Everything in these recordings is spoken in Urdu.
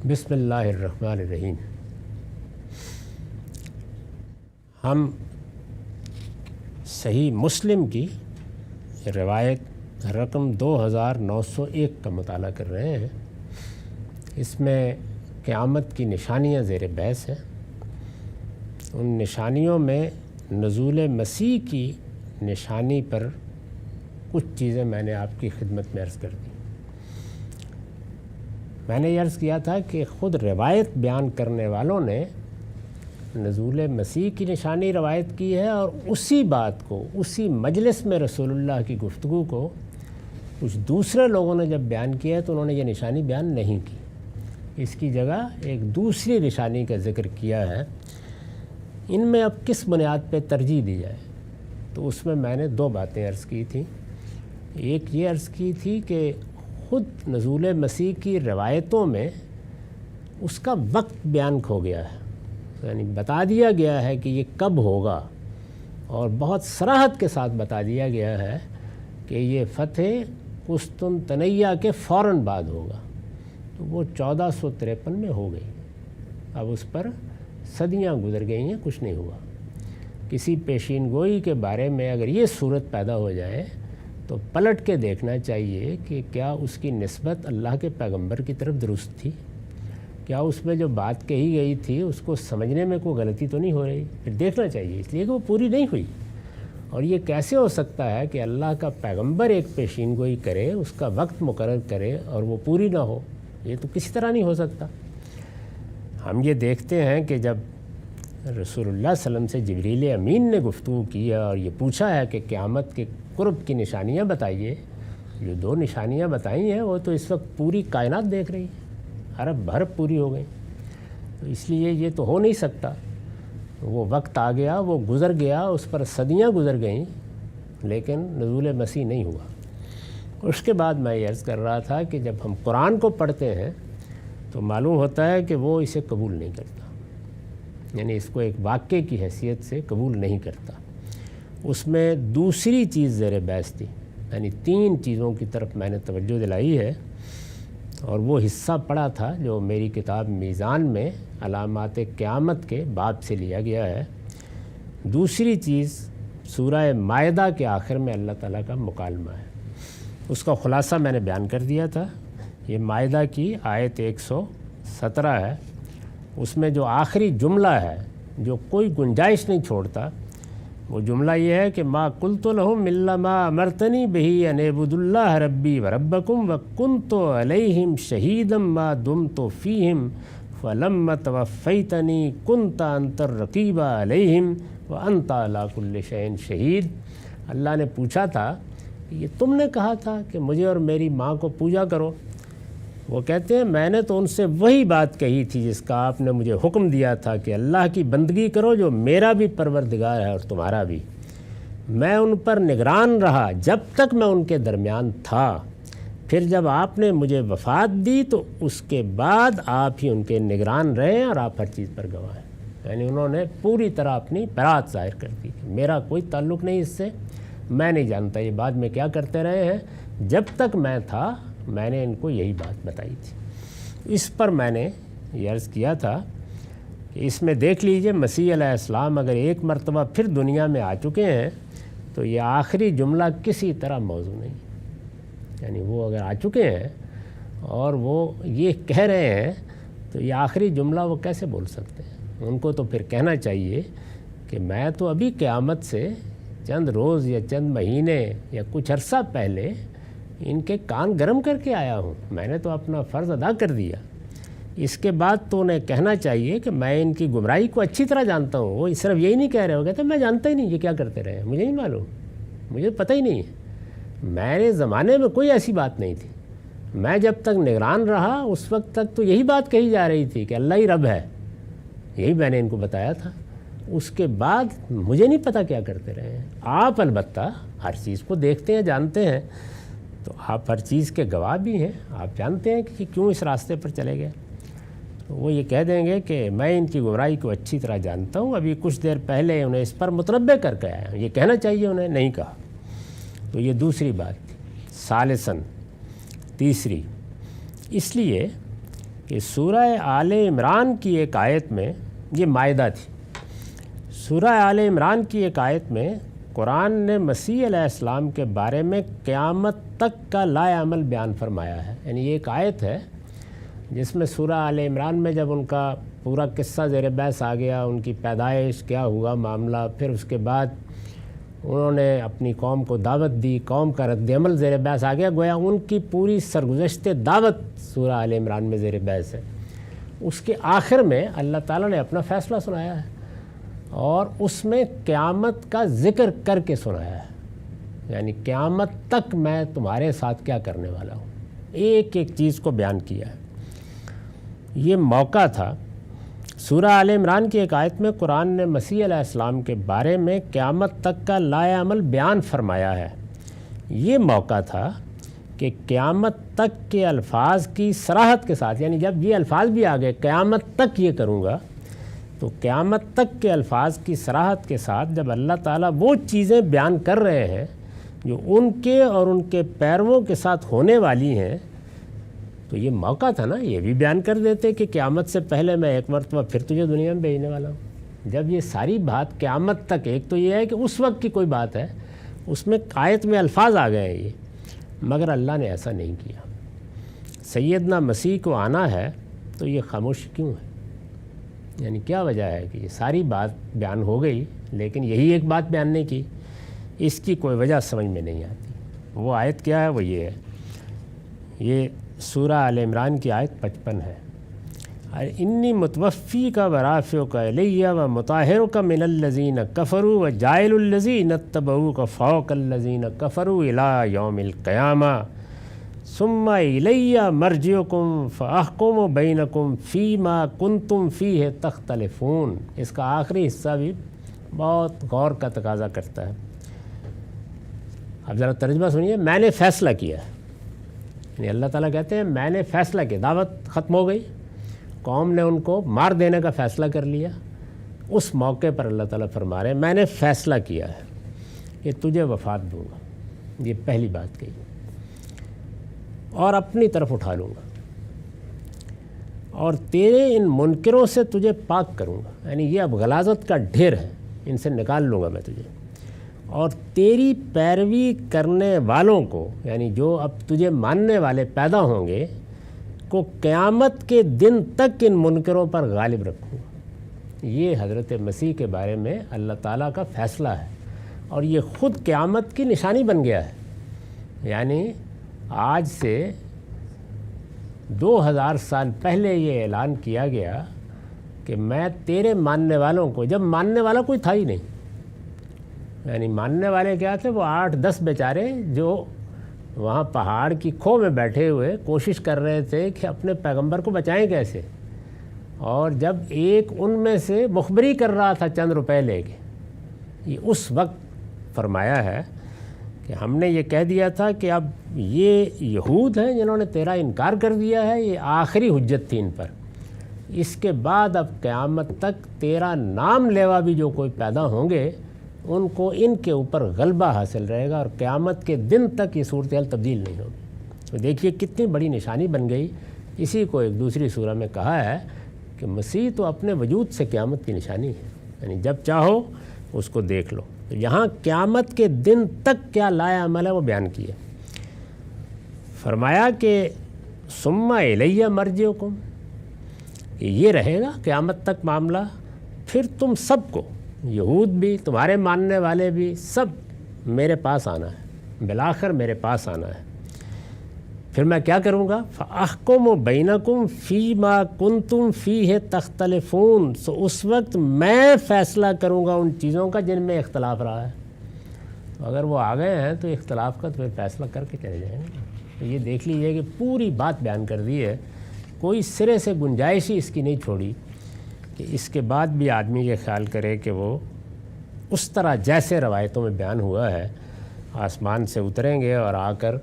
بسم اللہ الرحمن الرحیم۔ ہم صحیح مسلم کی روایت رقم 2901 کا مطالعہ کر رہے ہیں۔ اس میں قیامت کی نشانیاں زیر بحث ہیں۔ ان نشانیوں میں نزول مسیح کی نشانی پر کچھ چیزیں میں نے آپ کی خدمت میں عرض کر دی۔ میں نے یہ عرض کیا تھا کہ خود روایت بیان کرنے والوں نے نزول مسیح کی نشانی روایت کی ہے، اور اسی بات کو اسی مجلس میں رسول اللہ کی گفتگو کو کچھ دوسرے لوگوں نے جب بیان کیا ہے تو انہوں نے یہ نشانی بیان نہیں کی۔ اس کی جگہ ایک دوسری نشانی کا ذکر کیا ہے۔ ان میں اب کس بنیاد پہ ترجیح دی جائے؟ تو اس میں نے دو باتیں عرض کی تھیں۔ ایک یہ عرض کی تھی کہ خود نزول مسیح کی روایتوں میں اس کا وقت بیان کھو گیا ہے، یعنی بتا دیا گیا ہے کہ یہ کب ہوگا، اور بہت صراحت کے ساتھ بتا دیا گیا ہے کہ یہ فتح قسطنطنیہ کے فوراً بعد ہوگا۔ تو وہ 1453 میں ہو گئی۔ اب اس پر صدیاں گزر گئی ہیں، کچھ نہیں ہوا۔ کسی پیشین گوئی کے بارے میں اگر یہ صورت پیدا ہو جائے تو پلٹ کے دیکھنا چاہیے کہ کیا اس کی نسبت اللہ کے پیغمبر کی طرف درست تھی، کیا اس میں جو بات کہی گئی تھی اس کو سمجھنے میں کوئی غلطی تو نہیں ہو رہی، پھر دیکھنا چاہیے، اس لیے کہ وہ پوری نہیں ہوئی۔ اور یہ کیسے ہو سکتا ہے کہ اللہ کا پیغمبر ایک پیشین گوئی کرے، اس کا وقت مقرر کرے اور وہ پوری نہ ہو؟ یہ تو کسی طرح نہیں ہو سکتا۔ ہم یہ دیکھتے ہیں کہ جب رسول اللہ صلی اللہ علیہ وسلم سے جبریل امین نے گفتگو کی اور یہ پوچھا ہے کہ قیامت کے قرب کی نشانیاں بتائیے، جو دو نشانیاں بتائی ہیں وہ تو اس وقت پوری کائنات دیکھ رہی ہے، ارب بھرب پوری ہو گئی، تو اس لیے یہ تو ہو نہیں سکتا۔ وہ وقت آ گیا، وہ گزر گیا، اس پر صدیاں گزر گئیں، لیکن نزول مسیح نہیں ہوا۔ اس کے بعد میں یہ عرض کر رہا تھا کہ جب ہم قرآن کو پڑھتے ہیں تو معلوم ہوتا ہے کہ وہ اسے قبول نہیں کرتا، یعنی اس کو ایک واقعے کی حیثیت سے قبول نہیں کرتا۔ اس میں دوسری چیز زیر بحث تھی، یعنی تین چیزوں کی طرف میں نے توجہ دلائی ہے، اور وہ حصہ پڑھا تھا جو میری کتاب میزان میں علامات قیامت کے باب سے لیا گیا ہے۔ دوسری چیز سورہ مائدہ کے آخر میں اللہ تعالیٰ کا مکالمہ ہے۔ اس کا خلاصہ میں نے بیان کر دیا تھا۔ یہ مائدہ کی آیت 117 ہے۔ اس میں جو آخری جملہ ہے جو کوئی گنجائش نہیں چھوڑتا، وہ جملہ یہ ہے کہ ما قلت لهم الا ما امرتنی بہ ان اعبدوا اللہ ربی وربکم وکنت علیہم شہیدا ما دمت فیہم فلما توفیتنی کنت انت الرقیب علیہم وانت علی کل شیء شہید۔ اللہ نے پوچھا تھا کہ یہ تم نے کہا تھا کہ مجھے اور میری ماں کو پوجا کرو۔ وہ کہتے ہیں میں نے تو ان سے وہی بات کہی تھی جس کا آپ نے مجھے حکم دیا تھا کہ اللہ کی بندگی کرو جو میرا بھی پروردگار ہے اور تمہارا بھی۔ میں ان پر نگران رہا جب تک میں ان کے درمیان تھا، پھر جب آپ نے مجھے وفات دی تو اس کے بعد آپ ہی ان کے نگران رہے اور آپ ہر چیز پر گواہ ہیں۔ یعنی انہوں نے پوری طرح اپنی برات ظاہر کر دی، میرا کوئی تعلق نہیں اس سے، میں نہیں جانتا یہ بعد میں کیا کرتے رہے ہیں، جب تک میں تھا میں نے ان کو یہی بات بتائی تھی۔ اس پر میں نے یہ عرض کیا تھا کہ اس میں دیکھ لیجئے مسیح علیہ السلام اگر ایک مرتبہ پھر دنیا میں آ چکے ہیں تو یہ آخری جملہ کسی طرح موضوع نہیں، یعنی وہ اگر آ چکے ہیں اور وہ یہ کہہ رہے ہیں تو یہ آخری جملہ وہ کیسے بول سکتے ہیں؟ ان کو تو پھر کہنا چاہیے کہ میں تو ابھی قیامت سے چند روز یا چند مہینے یا کچھ عرصہ پہلے ان کے کان گرم کر کے آیا ہوں، میں نے تو اپنا فرض ادا کر دیا۔ اس کے بعد تو انہیں کہنا چاہیے کہ میں ان کی گمراہی کو اچھی طرح جانتا ہوں۔ وہ صرف یہی نہیں کہہ رہے، ہو کہتے میں جانتا ہی نہیں یہ کیا کرتے رہے، مجھے نہیں معلوم، مجھے پتہ ہی نہیں ہے، میرے زمانے میں کوئی ایسی بات نہیں تھی، میں جب تک نگران رہا اس وقت تک تو یہی بات کہی جا رہی تھی کہ اللہ ہی رب ہے، یہی میں نے ان کو بتایا تھا۔ اس کے بعد مجھے نہیں پتہ کیا کرتے رہے ہیں۔ آپ البتہ ہر چیز کو دیکھتے ہیں، جانتے ہیں، تو آپ ہر چیز کے گواہ بھی ہیں، آپ جانتے ہیں کہ کیوں اس راستے پر چلے گئے۔ تو وہ یہ کہہ دیں گے کہ میں ان کی گمراہی کو اچھی طرح جانتا ہوں، ابھی کچھ دیر پہلے انہیں اس پر متنبع کر کے آیا ہوں، یہ کہنا چاہیے انہیں، نہیں کہا۔ تو یہ دوسری بات تھی۔ ثالثاً، تیسری، اس لیے کہ سورہ آل عمران کی ایک آیت میں، یہ مائدہ تھی، سورہ آل عمران کی ایک آیت میں قرآن نے مسیح علیہ السلام کے بارے میں قیامت تک کا لائے عمل بیان فرمایا ہے۔ یعنی یہ ایک آیت ہے جس میں سورہ آل عمران میں جب ان کا پورا قصہ زیر بحث آ گیا، ان کی پیدائش، کیا ہوا معاملہ، پھر اس کے بعد انہوں نے اپنی قوم کو دعوت دی، قوم کا رد عمل زیر بحث آ گیا، گویا ان کی پوری سرگزشت دعوت سورہ آل عمران میں زیر بحث ہے۔ اس کے آخر میں اللہ تعالیٰ نے اپنا فیصلہ سنایا ہے اور اس میں قیامت کا ذکر کر کے سنایا ہے، یعنی قیامت تک میں تمہارے ساتھ کیا کرنے والا ہوں، ایک ایک چیز کو بیان کیا ہے۔ یہ موقع تھا، سورہ آل عمران کی ایک آیت میں قرآن نے مسیح علیہ السلام کے بارے میں قیامت تک کا لائے عمل بیان فرمایا ہے۔ یہ موقع تھا کہ قیامت تک کے الفاظ کی صراحت کے ساتھ، یعنی جب یہ الفاظ بھی آ گئے قیامت تک یہ کروں گا، تو قیامت تک کے الفاظ کی صراحت کے ساتھ جب اللہ تعالیٰ وہ چیزیں بیان کر رہے ہیں جو ان کے اور ان کے پیرووں کے ساتھ ہونے والی ہیں، تو یہ موقع تھا نا، یہ بھی بیان کر دیتے کہ قیامت سے پہلے میں ایک مرتبہ پھر تجھے دنیا میں بھیجنے والا ہوں۔ جب یہ ساری بات قیامت تک، ایک تو یہ ہے کہ اس وقت کی کوئی بات ہے، اس میں آیت میں الفاظ آ گئے ہیں یہ، مگر اللہ نے ایسا نہیں کیا۔ سیدنا مسیح کو آنا ہے تو یہ خاموش کیوں ہے؟ یعنی کیا وجہ ہے کہ یہ ساری بات بیان ہو گئی لیکن یہی ایک بات بیان نہیں کی؟ اس کی کوئی وجہ سمجھ میں نہیں آتی۔ وہ آیت کیا ہے؟ وہ یہ ہے، یہ سورہ آل عمران کی آیت 55 ہے، انی متوفی کا ورافع کا الیہ و مطہر کا من الذین کفروا و جائل الذین اتبعوک فوق الذین کفروا الی یوم القیامہ ثم الی مرجعکم فاحکم بینکم فیما کنتم فیہ تختلفون۔ اس کا آخری حصہ بھی بہت غور کا تقاضا کرتا ہے۔ اب ذرا ترجمہ سنیے، میں نے فیصلہ کیا ہے، یعنی اللہ تعالیٰ کہتے ہیں میں نے فیصلہ کیا، دعوت ختم ہو گئی، قوم نے ان کو مار دینے کا فیصلہ کر لیا، اس موقع پر اللہ تعالیٰ فرما رہے ہیں میں نے فیصلہ کیا ہے کہ تجھے وفات دوں گا، یہ پہلی بات کہی، اور اپنی طرف اٹھا لوں گا اور تیرے ان منکروں سے تجھے پاک کروں گا، یعنی یہ اب غلاظت کا ڈھیر ہے، ان سے نکال لوں گا میں تجھے، اور تیری پیروی کرنے والوں کو، یعنی جو اب تجھے ماننے والے پیدا ہوں گے کو قیامت کے دن تک ان منکروں پر غالب رکھوں گا۔ یہ حضرت مسیح کے بارے میں اللہ تعالیٰ کا فیصلہ ہے اور یہ خود قیامت کی نشانی بن گیا ہے۔ یعنی آج سے 2000 سال پہلے یہ اعلان کیا گیا کہ میں تیرے ماننے والوں کو، جب ماننے والا کوئی تھا ہی نہیں، یعنی ماننے والے کیا تھے، وہ 8-10 بیچارے جو وہاں پہاڑ کی کھو میں بیٹھے ہوئے کوشش کر رہے تھے کہ اپنے پیغمبر کو بچائیں کیسے، اور جب ایک ان میں سے مخبری کر رہا تھا چند روپے لے کے، یہ اس وقت فرمایا ہے کہ ہم نے یہ کہہ دیا تھا کہ اب یہ یہود ہیں جنہوں نے تیرا انکار کر دیا ہے، یہ آخری حجت تھی ان پر، اس کے بعد اب قیامت تک تیرا نام لیوا بھی جو کوئی پیدا ہوں گے ان کو ان کے اوپر غلبہ حاصل رہے گا اور قیامت کے دن تک یہ صورتحال تبدیل نہیں ہوگی۔ تو دیکھیے کتنی بڑی نشانی بن گئی۔ اسی کو ایک دوسری سورہ میں کہا ہے کہ مسیح تو اپنے وجود سے قیامت کی نشانی ہے، یعنی جب چاہو اس کو دیکھ لو۔ تو یہاں قیامت کے دن تک کیا لائے عمل ہے وہ بیان کیا، فرمایا کہ ثم الیہ مرجعکم، کہ یہ رہے گا قیامت تک معاملہ، پھر تم سب کو، یہود بھی، تمہارے ماننے والے بھی، سب میرے پاس آنا ہے، بالآخر میرے پاس آنا ہے۔ پھر میں کیا کروں گا؟ فَأَحْكُمُ بَيْنَكُمْ فِي مَا كُنْتُمْ فِيهِ تَخْتَلِفُونَ، سو اس وقت میں فیصلہ کروں گا ان چیزوں کا جن میں اختلاف رہا ہے۔ اگر وہ آ گئے ہیں تو اختلاف کا تو پھر فیصلہ کر کے چلے جائیں گے۔ تو یہ دیکھ لیجیے کہ پوری بات بیان کر دی ہے، کوئی سرے سے گنجائش ہی اس کی نہیں چھوڑی کہ اس کے بعد بھی آدمی یہ خیال کرے کہ وہ اس طرح جیسے روایتوں میں بیان ہوا ہے آسمان سے اتریں گے اور آ کر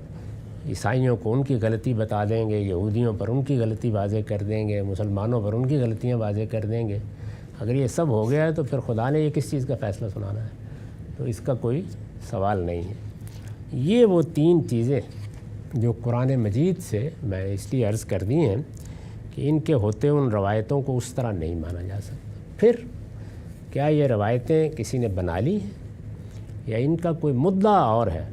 عیسائیوں کو ان کی غلطی بتا دیں گے، یہودیوں پر ان کی غلطی واضح کر دیں گے، مسلمانوں پر ان کی غلطیاں واضح کر دیں گے۔ اگر یہ سب ہو گیا ہے تو پھر خدا نے یہ کس چیز کا فیصلہ سنانا ہے؟ تو اس کا کوئی سوال نہیں ہے۔ یہ وہ تین چیزیں جو قرآن مجید سے میں اس لیے عرض کر دی ہیں کہ ان کے ہوتے ان روایتوں کو اس طرح نہیں مانا جا سکتا۔ پھر کیا یہ روایتیں کسی نے بنا لی ہیں یا ان کا کوئی مدعا اور ہے؟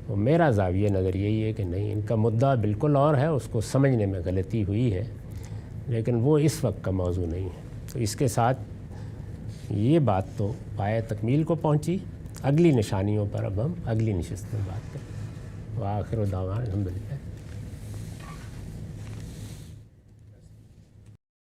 وہ میرا زاویہ نظر یہی ہے کہ نہیں، ان کا مدعا بالکل اور ہے، اس کو سمجھنے میں غلطی ہوئی ہے، لیکن وہ اس وقت کا موضوع نہیں ہے۔ تو اس کے ساتھ یہ بات تو پایۂ تکمیل کو پہنچی۔ اگلی نشانیوں پر اب ہم اگلی نشست میں بات کریں۔ وآخر دعوانا الحمدللہ۔